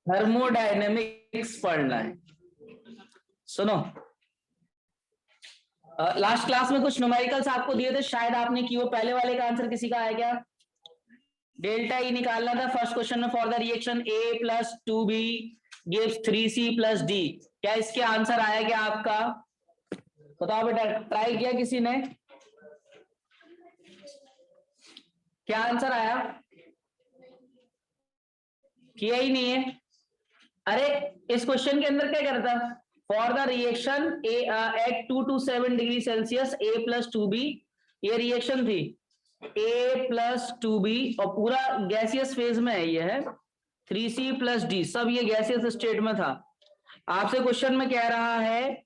Thermodynamics पढ़ना है। सुनो, लास्ट क्लास में कुछ न्यूमेरिकल्स आपको दिए थे, शायद आपने की वो पहले वाले का आंसर किसी का आया क्या? डेल्टा ई निकालना था फर्स्ट क्वेश्चन में for the reaction A + 2B gives 3C + D। क्या इसके आंसर आया क्या आपका? बताओ बेटा, ट्राई किया किसी ने? क्या आंसर आया? किया ही नहीं है। अरे इस क्वेश्चन के अंदर क्या करता? For the reaction at 227 degree Celsius A + 2B, ये रिएक्शन थी A + 2B और पूरा गैसियस फेज में है, ये है 3C + D, सब ये गैसियस स्टेट में था। आपसे क्वेश्चन में कह रहा है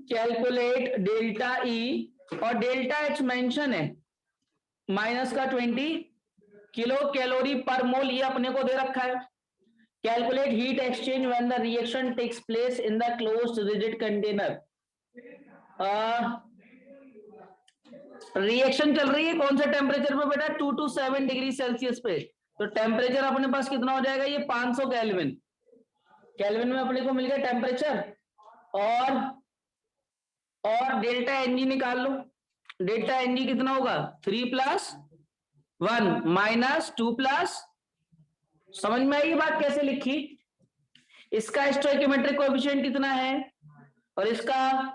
कैलकुलेट डेल्टा E और डेल्टा H मेंशन है -20 किलो कैलोरी पर मोल, ये अपने को दे रखा है। Calculate heat exchange when the reaction takes place in the closed rigid container. Reaction चल रही है कौन से टेम्परेचर पे बेटा? 227 डिग्री सेल्सियस पे। तो टेम्परेचर अपने पास कितना हो जाएगा? ये 500 केल्विन। केल्विन में अपने को मिल गया टेम्परेचर। और डेल्टा एनजी निकाल लो। डेल्टा एनजी कितना होगा? 3 + 1 - 2 +, समझ में आई बात कैसे लिखी? इसका स्टोइकियोमेट्रिक कोएफिशिएंट कितना है और इसका,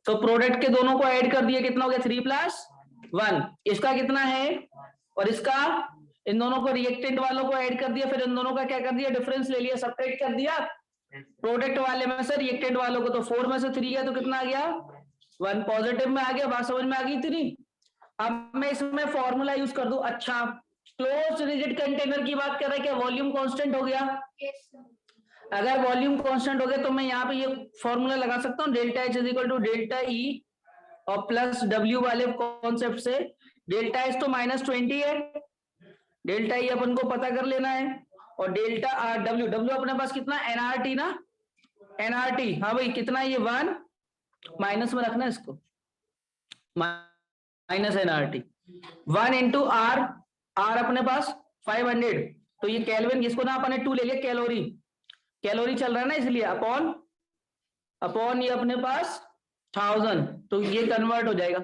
तो प्रोडक्ट के दोनों को ऐड कर दिया, कितना हो गया? 3 + 1। इसका कितना है और इसका, इन दोनों को रिएक्टेंट वालों को ऐड कर दिया, फिर इन दोनों का क्या कर दिया? डिफरेंस ले लिया, सब्ट्रैक्ट कर दिया। प्रोडक्ट वाले में से रिएक्टेंट वालों को, तो 4 में से 3 गया तो कितना आ गया? 1 पॉजिटिव में आ गया। बात समझ में आ गई इतनी? अब मैं इसमें फॉर्मूला यूज कर दूं। अच्छा, क्लोज रिजिड कंटेनर की बात कर रहा है, क्या वॉल्यूम कांस्टेंट हो गया? अगर वॉल्यूम कांस्टेंट हो गया तो मैं यहाँ पे ये फॉर्मूला लगा सकता हूँ, डेल्टा H = डेल्टा E और प्लस W वाले कॉन्सेप्ट से। डेल्टा H तो -20 है, डेल्टा E अपन को पता कर लेना है, और डेल्टा W अपने पास कितना? nRT ना, nRT। हाँ भाई, कितना? ये 1 माइनस में रखना इसको, -nRT 1 × R अपने पास 500, तो ये केल्विन, इसको ना अपने 2 ले लिया, कैलोरी चल रहा है ना, इसलिए अपॉन ये अपने पास 1000, तो ये कन्वर्ट हो जाएगा।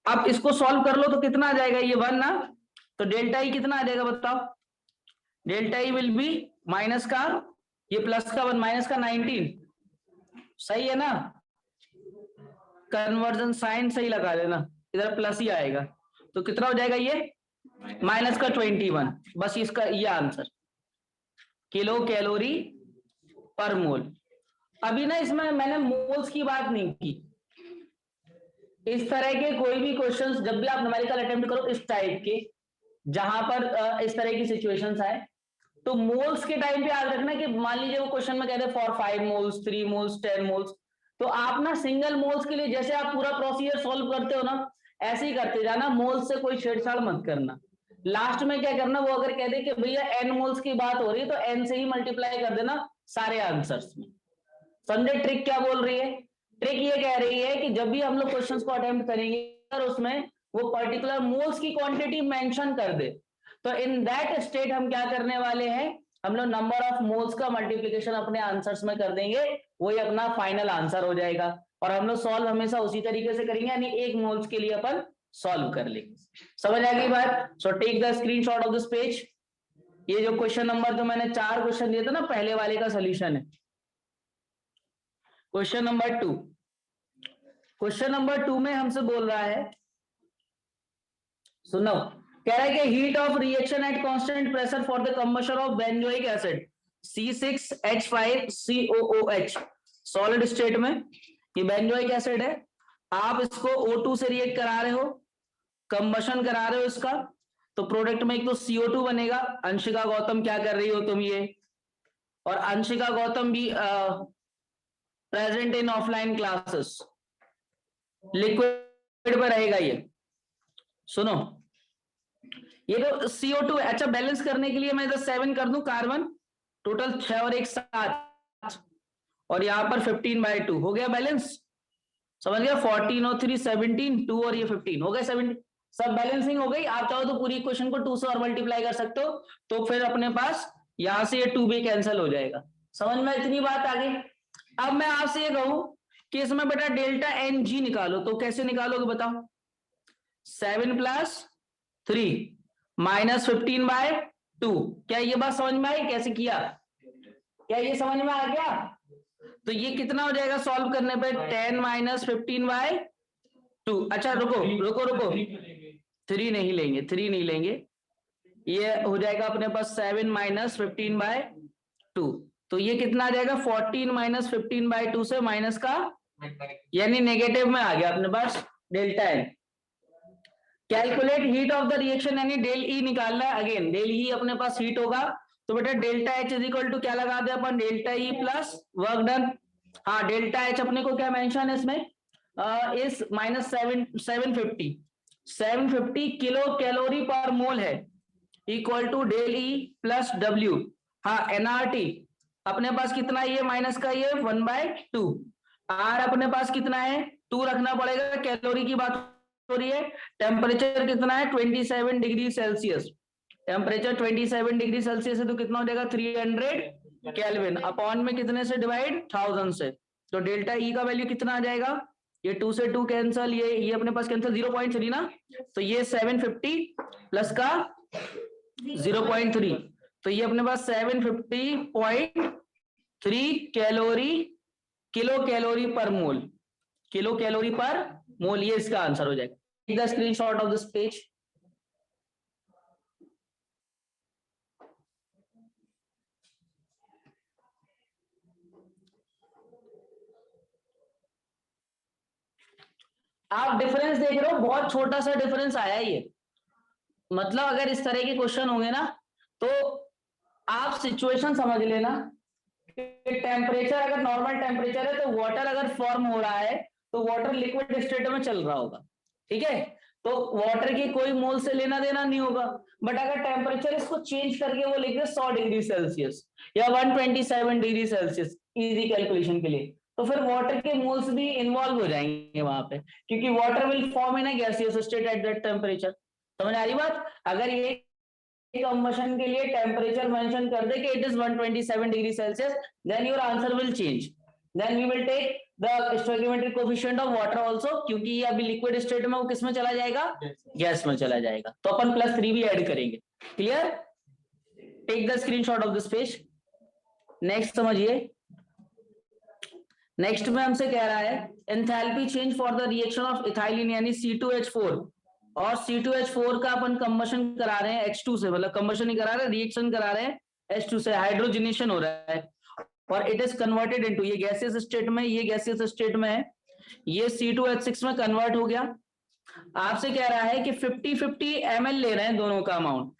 अब इसको सॉल्व कर लो तो कितना आ जाएगा? ये 1 ना, तो डेल्टा E कितना आ जाएगा बताओ? Delta E will be minus का, ये प्लस का 1 माइनस का 19, सही है ना? कन्वर्जन साइन सही लगा लेना, इधर प्लस ही आएगा, तो कितना हो जाएगा? ये -21। बस इसका ये आंसर, किलो कैलोरी पर मोल। अभी ना इसमें मैंने मोल्स की बात नहीं की। इस तरह के कोई भी क्वेश्चंस जब भी आप न्यूमेरिकल अटेम्प्ट करो इस टाइप के, जहां पर इस तरह की सिचुएशंस आए, तो मोल्स के टाइम पे याद रखना कि मान लीजिए वो क्वेश्चन में कहते हैं फॉर 5 मोल्स, 3 मोल्स, 10 मोल्स, तो आप ना सिंगल मोल्स के लिए जैसे आप पूरा प्रोसीजर सॉल्व करते हो ना, ऐसे ही करते जाना, मोल्स से कोई छेड़छाड़ मत करना। लास्ट में क्या करना, वो अगर कह दे कि भैया n मोल्स की बात हो रही है तो n से ही मल्टीप्लाई कर देना सारे आंसर्स में। समझे ट्रिक क्या बोल रही है? ट्रिक ये कह रही है कि जब भी हम लोग क्वेश्चंस को अटेम्प्ट करेंगे और उसमें वो पर्टिकुलर मोल्स की क्वांटिटी मेंशन कर दे, तो इन दैट स्टेट हम क्या करने वाले हैं, हम लोग नंबर ऑफ मोल्स का मल्टीप्लिकेशन अपने आंसर्स में कर देंगे, वही अपना फाइनल आंसर हो जाएगा। और हम लोग सॉल्व हमेशा उसी तरीके से करेंगे, यानी 1 मोल्स के लिए अपन सॉल्व कर लेंगे। समझ आ गई बात? So take the screenshot of this page. ये जो क्वेश्चन नंबर, जो मैंने 4 क्वेश्चन दिए थे ना, पहले वाले का सोल्यूशन है। क्वेश्चन नंबर 2, क्वेश्चन नंबर 2 में हमसे बोल रहा है, सुनो, कह रहा है कि heat of reaction at constant pressure for the combustion of benzoic acid C6H5COOH solid state में। ये बेंजोइक एसिड है, आप इसको O2 से रिएक्ट करा रहे हो, कंबशन करा रहे हो इसका, तो प्रोडक्ट में एक तो CO2 बनेगा। अंशिका गौतम क्या कर रही हो तुम ये, और अंशिका गौतम भी present in offline classes, liquid पर रहेगा ये। सुनो, ये तो CO2 है। अच्छा, बैलेंस करने के लिए मैं इधर 7 कर दूं कार्बन, टोटल 6 और 1 7, और यहां पर 15/2 हो गया बैलेंस। समझ गया? 14 और 3 17, 2 और ये 15 हो गए 70, सब बैलेंसिंग हो गई। आप चाहो तो पूरी इक्वेशन को 2 से और मल्टीप्लाई कर सकते हो, तो फिर अपने पास यहां से ये 2b कैंसिल हो जाएगा। समझ में इतनी बात आ गई। अब मैं आपसे ये कहूं कि इसमें बेटा डेल्टा एन जी निकालो, तो कैसे निकालोगे बताओ? 7 + 3 - 15/2। क्या ये बात समझ में आई कैसे किया? क्या ये समझ में आ गया? तो ये कितना हो जाएगा सॉल्व करने पे? 10 - 15/2। अच्छा रुको रुको रुको, 3 नहीं लेंगे, 3 नहीं लेंगे, ये हो जाएगा अपने पास 7 - 15/2। तो ये कितना आ जाएगा? 14 - 15/2 से माइनस का यानी नेगेटिव में आ गया अपने पास delta N. Calculate heat of the reaction यानी डेल ई निकालना है। अगेन डेल ई अपने पास हीट होगा, तो बेटा delta H is equal to क्या लगा दे अपन? Delta E plus work done. हाँ डेल्टा एच अपने को क्या मेंशन है इसमें? इस -750 किलो कैलोरी पर मोल है, equal to del E plus W. हाँ एनआरटी अपने पास कितना है? ये माइनस का ये 1/2। आर अपने पास कितना है? 2 रखना पड़ेगा, कैलोरी की बात हो रही है। टेम्परेचर कितना है? 27 degree Celsius. Temperature 27 degree Celsius है तो कितना हो जाएगा? 300 केल्विन। अपॉन में कितने से डिवाइड? 1000 से। तो डेल्टा ई का वैल्यू कितना आ जाएगा? ये 2 से 2 कैंसल, ये अपने पास कैंसल 0.3 ना, तो ये 750 प्लस का 0.3, तो ये अपने पास 750.3 कैलोरी, किलो कैलोरी पर मोल, किलो कैलोरी पर मोल, ये इसका आंसर हो जाएगा। Take the screenshot of this page. आप डिफरेंस देख रहे हो, बहुत छोटा सा डिफरेंस आया ये। मतलब अगर इस तरह के क्वेश्चन होंगे ना तो आप सिचुएशन समझ लेना। टेम्परेचर अगर नॉर्मल टेम्परेचर है तो वाटर अगर फॉर्म हो रहा है तो वाटर लिक्विड स्टेट में चल रहा होगा, ठीक है, तो वाटर की कोई मोल से लेना देना नहीं होगा। बट अगर टेम्परेचर इसको चेंज करके वो लिख दे 100 डिग्री सेल्सियस या 127 डिग्री सेल्सियस इजी कैलकुलेशन के लिए, तो फिर वाटर के मोल्स भी इन्वॉल्व हो जाएंगे वहां पे, क्योंकि water will form in a gaseous state at that temperature. समझ आ रही बात? अगर ये कंबशन के लिए टेम्परेचर मेंशन कर दे कि it is 127 degree Celsius, then your answer will change, then we will take the stoichiometric coefficient of water also, क्योंकि ये अभी लिक्विड स्टेट में, वो किस में चला जाएगा? गैस में चला जाएगा, तो अपन +3 भी ऐड करेंगे। Clear? Take the screenshot of this page. Next समझिए, नेक्स्ट में हमसे कह रहा है enthalpy change for the reaction of ethylene यानी C2H4 और C2H4 का अपन कंबशन करा रहे हैं H2 से, मतलब कंबशन नहीं करा रहे, रिएक्शन करा रहे हैं H2 से, हाइड्रोजनेशन हो रहा है और इट इज कन्वर्टेड इनटू, ये गैसियस स्टेट में, ये गैसियस स्टेट में है, ये C2H6 में कन्वर्ट हो गया। आपसे कह रहा है कि 50-50 ml ले रहे हैं दोनों का अमाउंट,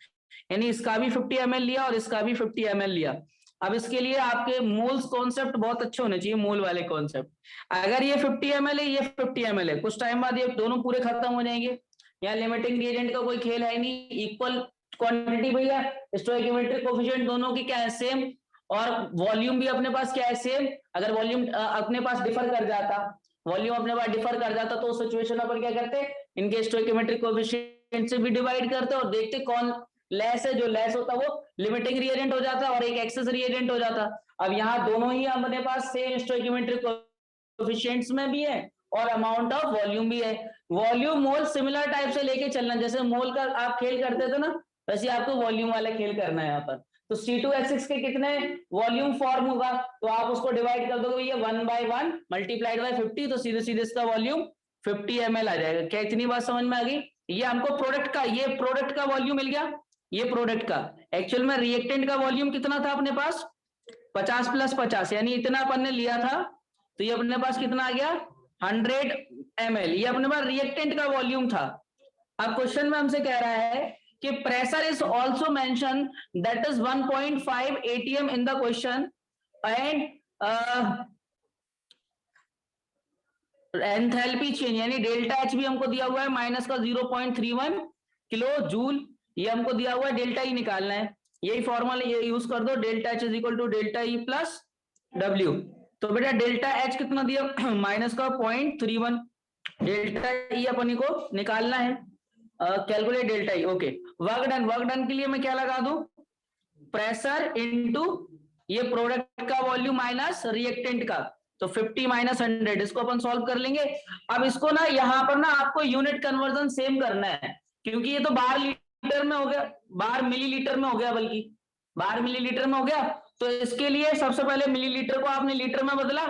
यानी इसका भी 50 ml लिया और इसका भी 50 ml लिया। अब इसके लिए आपके मोल्स कॉन्सेप्ट बहुत अच्छे होने चाहिए, मोल वाले कॉन्सेप्ट। अगर ये 50 ml है, ये 50 ml है, कुछ टाइम बाद ये दोनों पूरे खत्म हो जाएंगे। यहाँ लिमिटिंग रिएजेंट का कोई खेल है नहीं, इक्वल क्वांटिटी भैया, स्टोइकियोमेट्रिक कोएफिशिएंट दोनों की क्या है? सेम, और वॉल्यूम भी अपने पास क्या है? सेम। अगर वॉल्यूम अपने पास डिफर कर जाता, वॉल्यूम अपने पास डिफर कर जाता तो सिचुएशन अपन क्या करते? इनके स्टोइकियोमेट्रिक कोएफिशिएंट से भी डिवाइड करते और देखते कौन लेस है, जो लेस होता वो लिमिटिंग रिएजेंट हो जाता और एक एक्सेस रिएजेंट हो जाता। अब यहाँ दोनों ही अपने पास सेम स्टोइकियोमेट्रिक कोएफिशिएंट्स में भी है और अमाउंट ऑफ वॉल्यूम भी है। वॉल्यूम मोल सिमिलर टाइप से लेके चलना, जैसे मोल का आप खेल करते थे ना, वैसे आपको वॉल्यूम वाला खेल करना है यहाँ पर। तो C2H6 के कितने वॉल्यूम फॉर्म होगा, तो आप उसको डिवाइड कर दोगे ये 1/1 मल्टीप्लाइड बाय 50, तो सीधे सीधे इसका वॉल्यूम 50 ml आ जाएगा। क्या इतनी बात समझ में आ गई? ये हमको प्रोडक्ट का, ये प्रोडक्ट का वॉल्यूम मिल गया, ये प्रोडक्ट का। एक्चुअल में रिएक्टेंट का वॉल्यूम कितना था अपने पास? 50 + 50, यानी इतना अपन ने लिया था, तो ये अपने पास कितना आ गया? 100 ml। ये अपने पास रिएक्टेंट का वॉल्यूम था। अब क्वेश्चन में हमसे कह रहा है कि pressure is also mention, that is 1.5 atm in the question, and enthalpy change यानी डेल्टा एच भी हमको दिया हुआ है माइनस का 0.31 किलो जूल, ये हमको दिया हुआ है, डेल्टा ई निकालना है। यही फॉर्मूला ये यूज कर दो, delta H is equal to delta E plus W. तो बेटा डेल्टा एच कितना दिया? माइनस का 0.31, डेल्टा ई अपन को निकालना है। Calculate delta E. Okay, work done, work done के लिए मैं क्या लगा दूं? प्रेशर इनटू ये प्रोडक्ट का वॉल्यूम माइनस रिएक्टेंट का, तो 50 माइनस 100, इसको अपन सॉल्व कर लेंगे। अब इसको ना यहाँ पर ना आपको यूनिट कन्वर्जन सेम करना है, क्योंकि ये तो बार लीटर में हो गया, बार मिलीलीटर में हो गया, बल्कि बार मिलीलीटर में हो गया। तो इसके लिए सबसे पहले मिलीलीटर को आपने लीटर में बदला,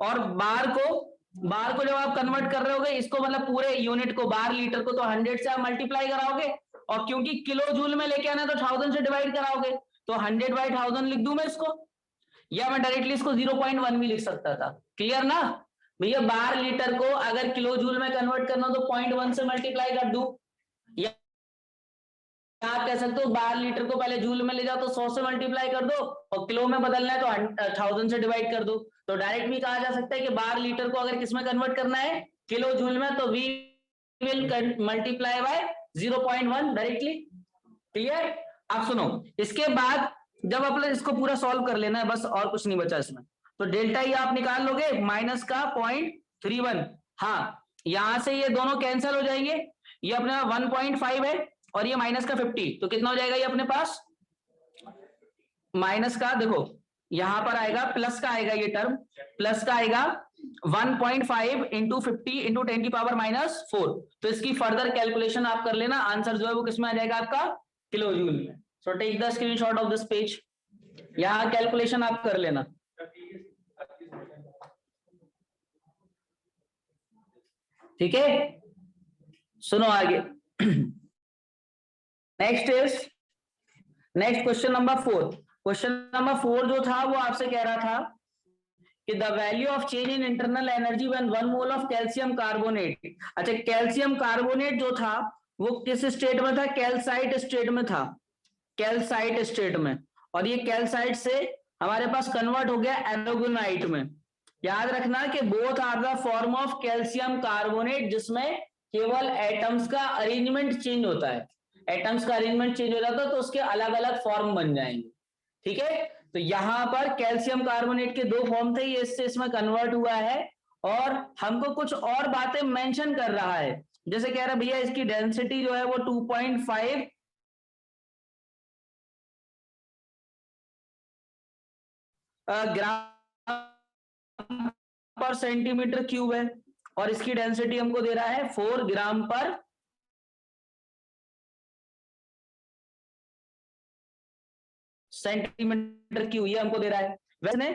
और बार को जब आप कन्वर्ट कर रहे होगे इसको, मतलब पूरे यूनिट को, बार लीटर को, तो 100 से आप मल्टीप्लाई कराओगे, और क्योंकि किलो जूल में लेके आना है तो 1000 से डिवाइड कराओगे, तो 100/1000 लिख दूं मैं इसको, या मैं डायरेक्टली इसको 0.1 भी लिख सकता था। क्लियर ना भैया? बार लीटर को अगर किलो जूल में कन्वर्ट करना तो 0.1 से मल्टीप्लाई कर दूं, या आप कह सकते हो बार लीटर को पहले जूल में ले जाओ तो 100 से मल्टीप्लाई कर दो, और किलो में बदलना है तो 1000 से डिवाइड कर दो। तो डायरेक्ट भी कहा जा सकता है कि बार लीटर को अगर किसमें कन्वर्ट करना है, किलो जूल में, तो we will multiply by 0.1 directly. Clear? अब सुनो, इसके बाद जब अपने इसको पूरा सॉल्व कर लेना है बस, और कुछ नहीं बचा इसमें, तो डेल्टा ई आप निकाल लोगे माइनस का 0.31। हाँ, यहां से ये दोनों कैंसिल हो जाएंगे, ये अपने 1.5 है और ये माइनस का 50, तो कितना हो जाएगा ये अपने पास? माइनस का, देखो यहां पर आएगा प्लस का, आएगा ये टर्म प्लस का आएगा 1.5 इंटू 50 इंटू 10⁻⁻4। तो इसकी फर्दर कैलकुलेशन आप कर लेना, आंसर जो है वो किसमें आ जाएगा आपका? किलो जूल में। So take the screenshot of this page, यहां कैलकुलेशन आप कर लेना। ठीक है, सुनो आगे। Next question number 4। Question number 4 जो था वो आपसे कह रहा था कि the value of change in internal energy when 1 mole of calcium carbonate. अच्छा, कैल्शियम कार्बोनेट जो था वो किस स्टेट में था? कैल्साइट स्टेट में था, कैल्साइट स्टेट में, और ये कैल्साइट से हमारे पास कन्वर्ट हो गया एरागोनाइट में। याद रखना कि both are the form of calcium carbonate, जिसमें केवल एटम्स का अरेंजमेंट चेंज होता है, एटम्स का अरेंजमेंट चेंज हो जाता है तो उसके अलग अलग फॉर्म बन जाएंगे। ठीक है, तो यहां पर कैल्शियम कार्बोनेट के 2 फॉर्म थे, ये इससे इसमें कन्वर्ट हुआ है, और हमको कुछ और बातें मेंशन कर रहा है, जैसे कह रहा है भैया इसकी डेंसिटी जो है वो 2.5 ग्राम पर सेंटीमीटर क्यूब है, और इसकी डेंसिटी हमको दे रहा है 4 ग्राम पर सेंटीमीटर क्यूब, ये हमको दे रहा है। वैसे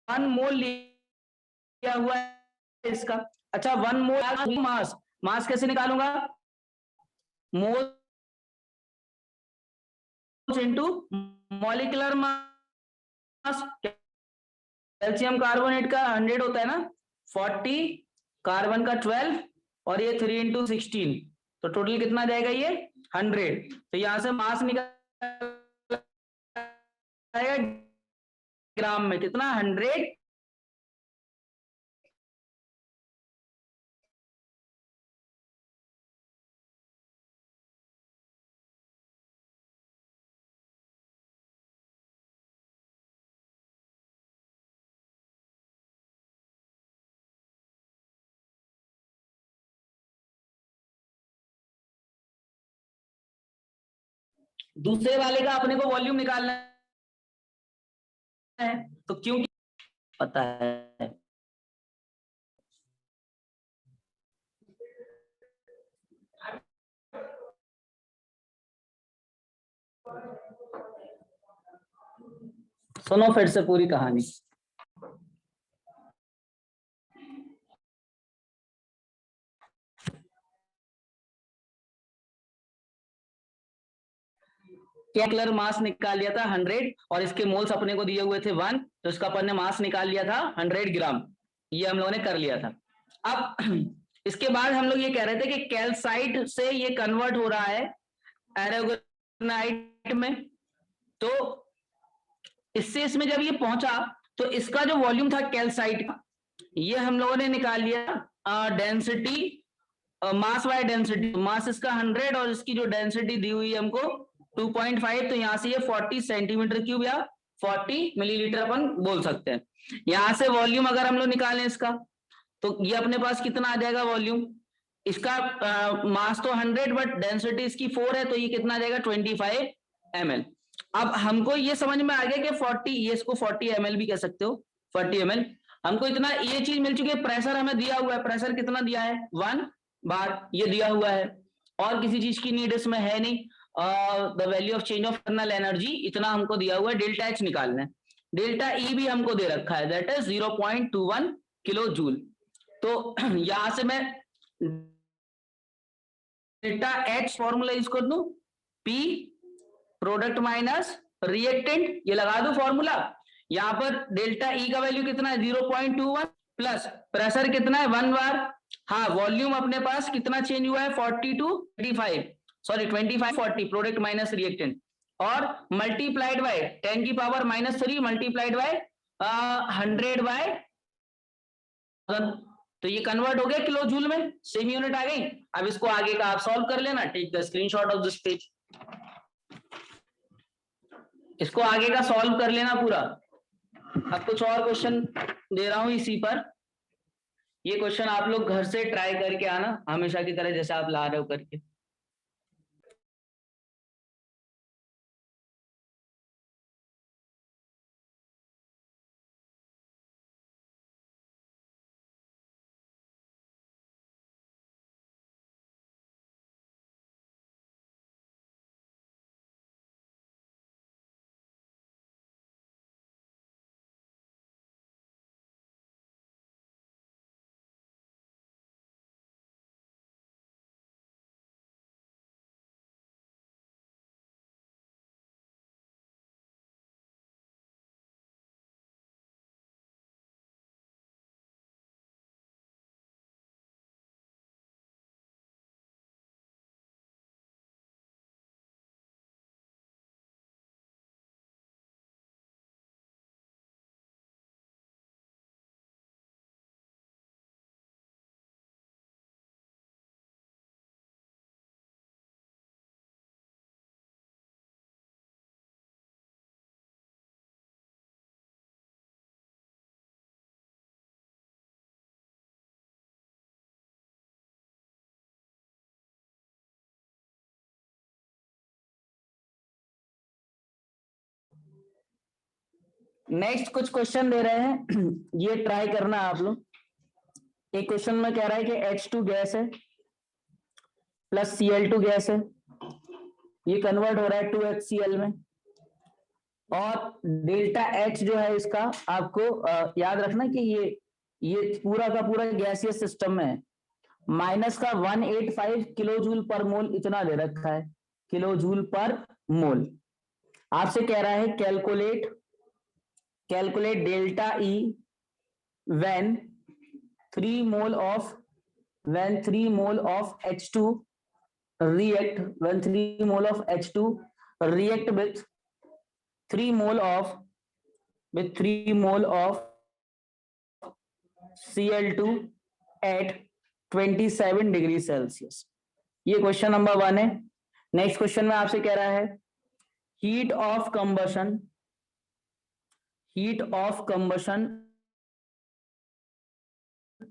1 मोल लिया हुआ है इसका। अच्छा, 1 मोल मास कैसे निकालूंगा? Mole into molecular mass. Calcium carbonate का 100 होता है ना, 40, कार्बन का 12, और ये 3 इंटू 16, तो टोटल कितना जाएगा ये? 100। तो यहां से मास निकल आएगा ग्राम में, कितना? 100 दूसरे वाले का अपने को वॉल्यूम निकालना है, तो क्योंकि पता है सुनो फिर से पूरी कहानी। कैलकुलर मास निकाल लिया था 100, और इसके मोल्स अपने को दिए हुए थे 1, तो इसका अपन ने मास निकाल लिया था 100 ग्राम, ये हम लोगों ने कर लिया था। अब इसके बाद हम लोग ये कह रहे थे कि कैल्साइट से ये कन्वर्ट हो रहा है एरागोनाइट में, तो इससे इसमें जब ये पहुंचा तो इसका जो वॉल्यूम था कैल्साइट का, ये हम लोगों ने निकाल लिया डेंसिटी, मास बाय डेंसिटी। मास इसका 100 और इसकी जो डेंसिटी दी हुई है हमको 2.5, तो यहां से ये 40 सेंटीमीटर क्यूब या 40 मिलीलीटर अपन बोल सकते हैं। यहां से वॉल्यूम अगर हम लोग निकालें इसका, तो ये अपने पास कितना आ जाएगा वॉल्यूम? इसका मास तो 100 बट डेंसिटी इसकी 4 है, तो ये कितना आ जाएगा 25 ml। अब हमको ये समझ में आ गया कि 40, ये इसको 40 ml भी कह सकते हो, 40 ml। हमको इतना ये चीज मिल चुकी है, प्रेशर हमें दिया हुआ है, प्रेशर कितना दिया है 1 बार, ये दिया हुआ है, और किसी चीज की नीड इसमें है नहीं। The value of change of internal energy इतना हमको दिया हुआ है, डेल्टा एच निकालना है, डेल्टा ई भी हमको दे रखा है, दैट इज 0.21 किलो जूल। तो यहां से मैं डेल्टा एच फॉर्मूला यूज कर दूं, पी प्रोडक्ट माइनस रिएक्टेंट, ये लगा दो फॉर्मूला। यहां पर डेल्टा ई का वैल्यू कितना है 0.21 प्लस प्रेशर कितना है 1 बार, हाँ वॉल्यूम अपने पास कितना चेंज हुआ है 40 to 25, sorry 25 40 product minus reactant, और मल्टीप्लाइड बाय 10 की पावर -3 मल्टीप्लाइड बाय 100 बाय, तो ये कन्वर्ट हो गया किलो जूल में, सेम यूनिट आ गई। अब इसको आगे का आप सॉल्व कर लेना, take the screenshot of this page, इसको आगे का सॉल्व कर लेना पूरा। अब कुछ और क्वेश्चन दे रहा हूं इसी पर, ये क्वेश्चन आप लोग घर से ट्राई करके आना हमेशा की तरह जैसे आप ला रहे हो करके। नेक्स्ट कुछ क्वेश्चन दे रहे हैं, ये ट्राई करना आप लोग। एक क्वेश्चन में कह रहा है कि H2 गैस है प्लस Cl2 गैस है, ये कन्वर्ट हो रहा है 2HCl में, और डेल्टा H जो है इसका आपको याद रखना कि ये पूरा का पूरा गैसियस सिस्टम में है, माइनस का 185 किलो जूल पर मोल इतना दे रखा है, किलो जूल पर मोल। आपसे कह रहा है calculate delta E when 3 mole of H2 react with 3 mole of Cl2 at 27 degree Celsius. ये क्वेश्चन नंबर 1 है। नेक्स्ट क्वेश्चन में आपसे कह रहा है heat of combustion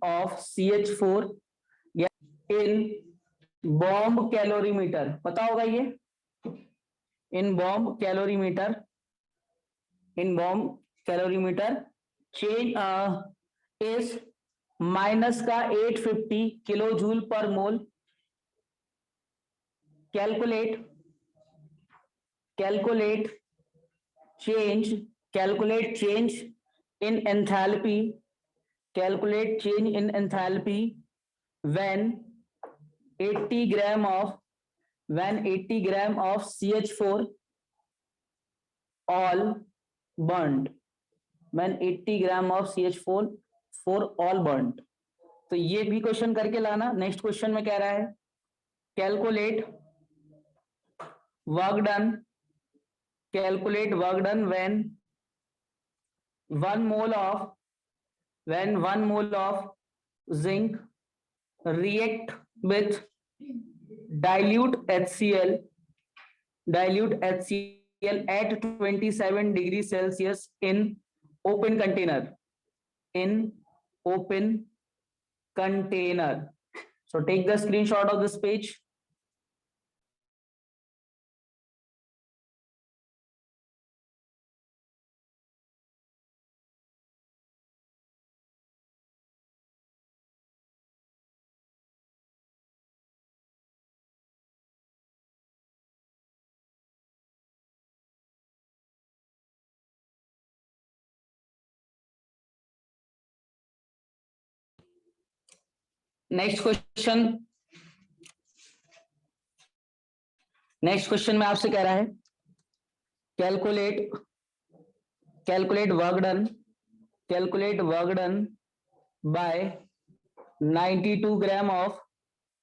of CH4 in bomb calorimeter, पता होगा ये, in bomb calorimeter change is minus का 850 kilo joule per mole. Calculate change in enthalpy when 80 gram of CH4 all burned, when 80 gram of CH4 all burned। तो ये भी question करके लाना। Next question में कह रहा है calculate work done when 1 mole of zinc react with dilute HCl at 27 degrees Celsius in open container So take the screenshot of this page. Next question में आपसे कह रहा है calculate work done by 92 gram of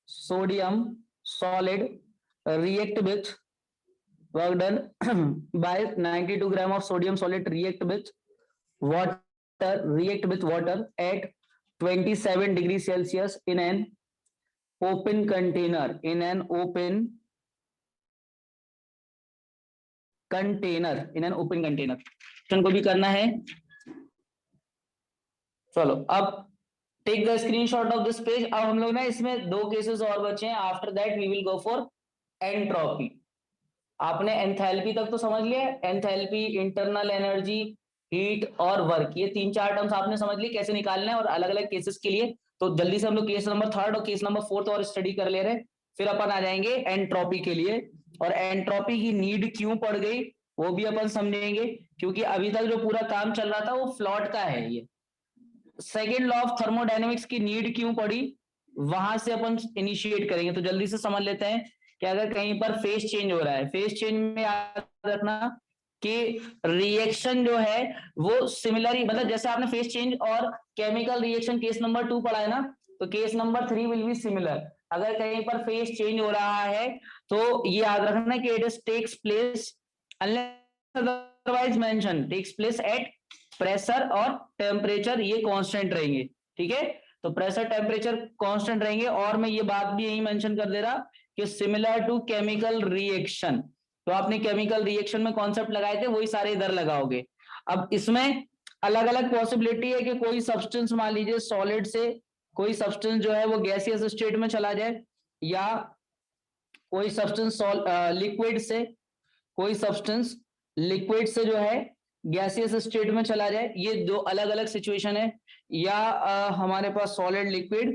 sodium solid react with work done by 92 gram of sodium solid react with water at 27 degrees Celsius in an open container को भी करना है। चलो अब take the screenshot of this page. अब हम लोग ना इसमें 2 केसेस और बचे हैं। After that we will go for entropy. आपने एंथैल्पी तक तो समझ लिया, एंथैल्पी, इंटरनल एनर्जी, हीट और वर्क, ये 3-4 टर्म्स आपने समझ लिए कैसे निकालना है और अलग अलग केसेस के लिए। तो जल्दी से हम लोग केस नंबर 3 और केस नंबर 4 और स्टडी कर ले रहे हैं, फिर अपन आ जाएंगे एंट्रोपी के लिए। और एंट्रोपी की नीड क्यों पड़ गई वो भी अपन समझेंगे, क्योंकि अभी तक जो पूरा काम चल रहा था वो फ्लॉट का है। ये सेकेंड लॉ ऑफ थर्मोडायनेमिक्स की नीड क्यों पड़ी, वहां से अपन इनिशिएट करेंगे। तो जल्दी से समझ लेते हैं कि अगर कहीं पर फेज चेंज हो रहा है, फेज चेंज में याद रखना कि रिएक्शन जो है वो सिमिलर, मतलब जैसे आपने फेज चेंज और केमिकल रिएक्शन केस नंबर 2 पढ़ा है ना, तो case number 3 will be similar. अगर कहीं पर फेज चेंज हो रहा है तो ये याद रखना कि it is takes place unless otherwise mention, takes place at pressure और टेम्परेचर, ये कांस्टेंट रहेंगे। ठीक है, तो प्रेशर टेम्परेचर कांस्टेंट रहेंगे। और मैं ये बात भी यही मेंशन कर दे रहा कि सिमिलर टू केमिकल रिएक्शन, तो आपने केमिकल रिएक्शन में कॉन्सेप्ट लगाए थे वही सारे इधर लगाओगे। अब इसमें अलग अलग पॉसिबिलिटी है कि कोई सब्सटेंस, मान लीजिए सॉलिड से कोई सब्सटेंस जो है वो गैसियस स्टेट में चला जाए, या कोई सब्सटेंस लिक्विड से, कोई सब्सटेंस लिक्विड से जो है गैसियस स्टेट में चला जाए। ये 2 अलग अलग सिचुएशन है। या हमारे पास सॉलिड लिक्विड,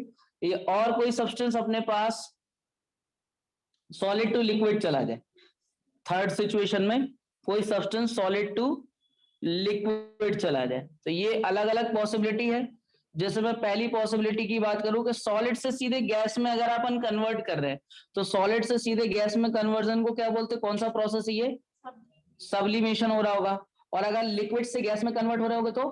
और कोई सब्सटेंस अपने पास सॉलिड टू लिक्विड चला जाए। थर्ड सिचुएशन में कोई सब्सटेंस सॉलिड टू लिक्विड चला जाए। तो ये अलग अलग पॉसिबिलिटी है। जैसे मैं पहली पॉसिबिलिटी की बात करूं कि सॉलिड से सीधे गैस में अगर अपन कन्वर्ट कर रहे हैं, तो सॉलिड से सीधे गैस में कन्वर्जन को क्या बोलते हैं, कौन सा प्रोसेस है ये, सब्लिमेशन हो रहा होगा। और अगर लिक्विड से गैस में कन्वर्ट हो रहे होगे तो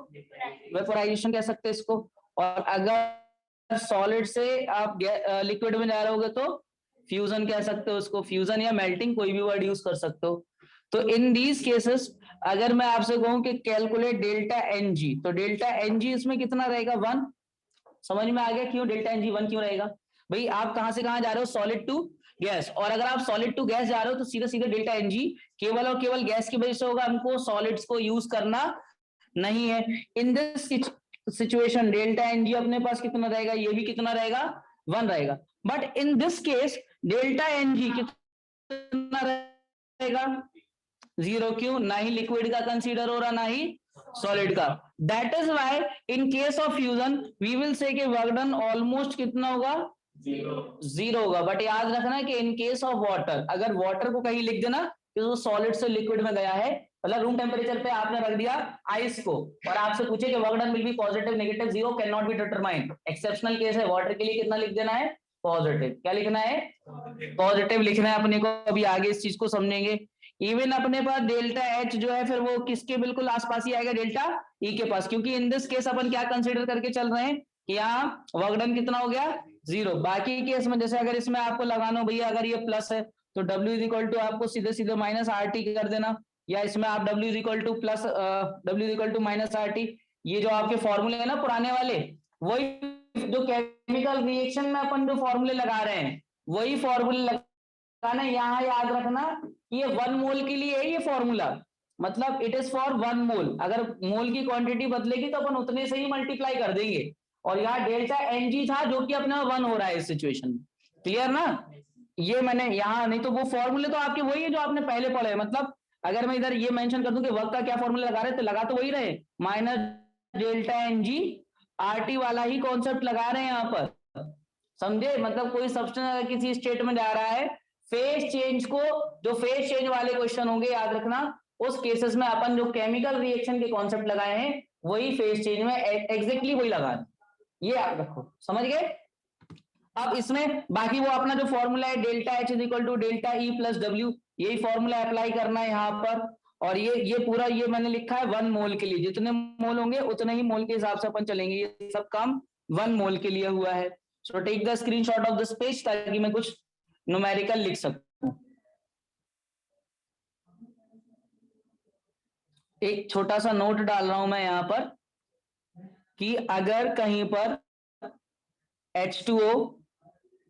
वेपोराइजेशन कह सकते हैं इसको। और अगर सॉलिड से आप लिक्विड में जा रहे होगे तो फ्यूजन कह सकते हो उसको, फ्यूजन या मेल्टिंग, कोई भी वर्ड यूज कर सकते हो। तो इन दीज केसेस अगर मैं आपसे कहूं कि कैलकुलेट डेल्टा एन जी, तो डेल्टा एन जी इसमें कितना रहेगा, 1। समझ में आ गया क्यों डेल्टा एन जी 1 क्यों रहेगा? भाई आप कहां से कहां जा रहे हो, सॉलिड टू गैस, और अगर आप सॉलिड टू गैस जा रहे हो तो सीधे सीधे डेल्टा एन जी केवल और केवल गैस की वजह से होगा, हमको सॉलिड्स को यूज करना नहीं है। In this situation delta n g अपने पास कितना रहेगा, ये भी कितना रहेगा, 1 रहेगा। But in this case delta n g कितना रहेगा, 0। क्यों? ना ही लिक्विड का कंसीडर हो रहा, ना ही सॉलिड का। That is why in case of fusion we will say कि वर्क डन ऑलमोस्ट कितना होगा, 0 होगा। बट याद रखना कि इन केस ऑफ वाटर, अगर वाटर को कहीं लिख देना कि वो सॉलिड से लिक्विड में गया है, मतलब रूम टेम्परेचर पे आपने रख दिया आइस को, और आपसे पूछे कि work done will be positive, negative, 0, can not be determined. Exceptional case है, वाटर के लिए कितना लिख देना है, पॉजिटिव। क्या लिखना है, पॉजिटिव लिखना है अपने को। अभी आगे इस चीज को समझेंगे। इवन अपने पास डेल्टा एच जो है फिर वो किसके बिल्कुल आसपास ही आएगा, डेल्टा ई के पास, क्योंकि इन दिस केस अपन क्या कंसीडर करके चल रहे हैं कि यहाँ वर्क डन कितना हो गया, 0। बाकी केस में जैसे अगर इसमें आपको लगाना हो भैया, अगर ये प्लस है तो W इज इक्वल टू आपको सीधे सीधे माइनस RT कर देना, या इसमें आप W is equal to plus W is equal to minus RT, ये जो आपके फॉर्मूले है ना पुराने वाले, वही जो केमिकल रिएक्शन में अपन जो फॉर्मूले लगा रहे हैं वही फॉर्मूले लगाना। यहाँ याद रखना ये 1 मोल के लिए है ये फॉर्मूला, मतलब इट इज फॉर 1 मोल। अगर मोल की क्वांटिटी बदलेगी तो अपन उतने से ही मल्टीप्लाई कर देंगे। और यहाँ डेल्टा एनजी था जो कि अपना 1 हो रहा है इस सिचुएशन में। क्लियर ना? ये मैंने यहाँ, नहीं तो वो फॉर्मूले तो आपके वही है जो आपने पहले पढ़े। मतलब अगर मैं इधर ये मेंशन कर दूं कि वर्क का क्या फॉर्मूला लगा रहे, तो लगा तो वही रहे, माइनस डेल्टा एनजी आरटी वाला ही कॉन्सेप्ट लगा रहे हैं यहाँ पर। समझे? मतलब कोई सब्सटेंस अगर किसी स्टेट में जा रहा है, फेज चेंज को, जो फेज चेंज वाले क्वेश्चन होंगे याद रखना, उस केसेस में अपन जो केमिकल रिएक्शन के कॉन्सेप्ट लगाए हैं वही फेज चेंज में एग्जैक्टली वही लगा, ये याद रखो। समझ गए? अब इसमें बाकी वो अपना जो फॉर्मूला है delta H is equal to delta E plus W, यही फॉर्मूला अप्लाई करना है यहाँ पर। और ये पूरा ये मैंने लिखा है 1 मोल के लिए, जितने मोल होंगे उतने ही मोल के हिसाब से अपन चलेंगे। ये सब काम 1 मोल के लिए हुआ है। So take the screenshot of this page ताकि मैं कुछ न्यूमेरिकल लिख सकूं। एक छोटा सा नोट डाल रहा हूं मैं यहाँ पर कि अगर कहीं पर H2O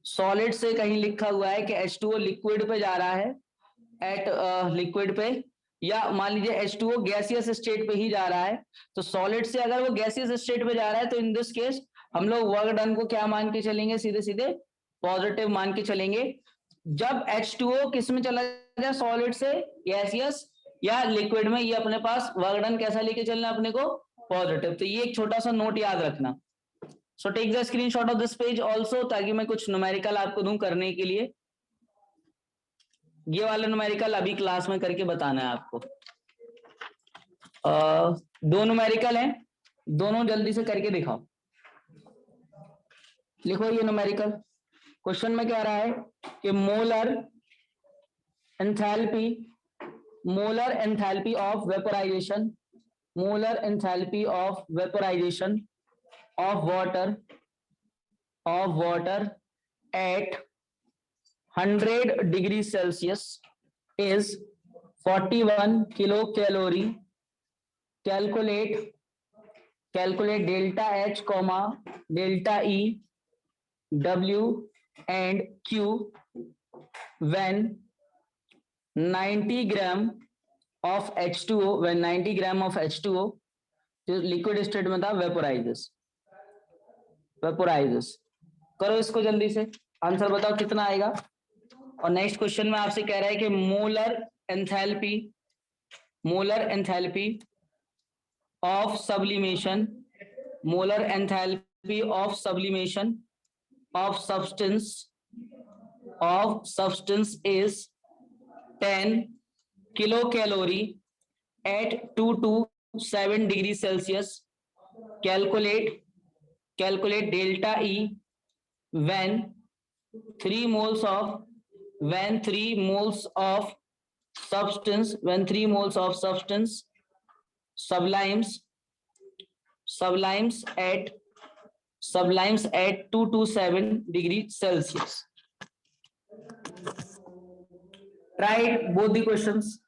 सॉलिड से कहीं लिखा हुआ है कि H2O लिक्विड पे जा रहा है, एट लिक्विड पे, या मान लीजिए H2O गैसियस स्टेट पे ही जा रहा है, तो सॉलिड से अगर वो गैसियस स्टेट पे जा रहा है तो इन दिस केस हम लोग वर्क डन को क्या मान के चलेंगे? सीधे सीधे पॉजिटिव मान के चलेंगे। जब H2O किस में चला जाए, सॉलिड से गैसियस या लिक्विड में, ये अपने पास वर्क डन कैसा लेके चलना है अपने को? पॉजिटिव। तो ये एक छोटा सा नोट याद रखना। So take the screenshot of this page also, ताकि मैं कुछ न्यूमेरिकल आपको दूं करने के लिए। ये वाला न्यूमेरिकल अभी क्लास में करके बताना है आपको। दो न्यूमेरिकल हैं, दोनों जल्दी से करके दिखाओ। लिखो ये न्यूमेरिकल। क्वेश्चन में कह रहा है कि molar enthalpy of vaporisation, molar enthalpy of vaporisation of water at 100 degrees Celsius is 41 kilocalorie. Calculate delta H, delta E, W and Q when 90 gram of H2O, when 90 gram of H2O जो liquid state में था वेपोराइजेस। करो इसको जल्दी से, answer बताओ कितना आएगा। और नेक्स्ट क्वेश्चन में आपसे कह रहा है कि molar enthalpy of sublimation of substance is 10 kilocalorie at 2 to 7 degrees Celsius. Calculate delta E when 3 moles of substance sublimes at 2 to 7 degrees Celsius. Try both the questions.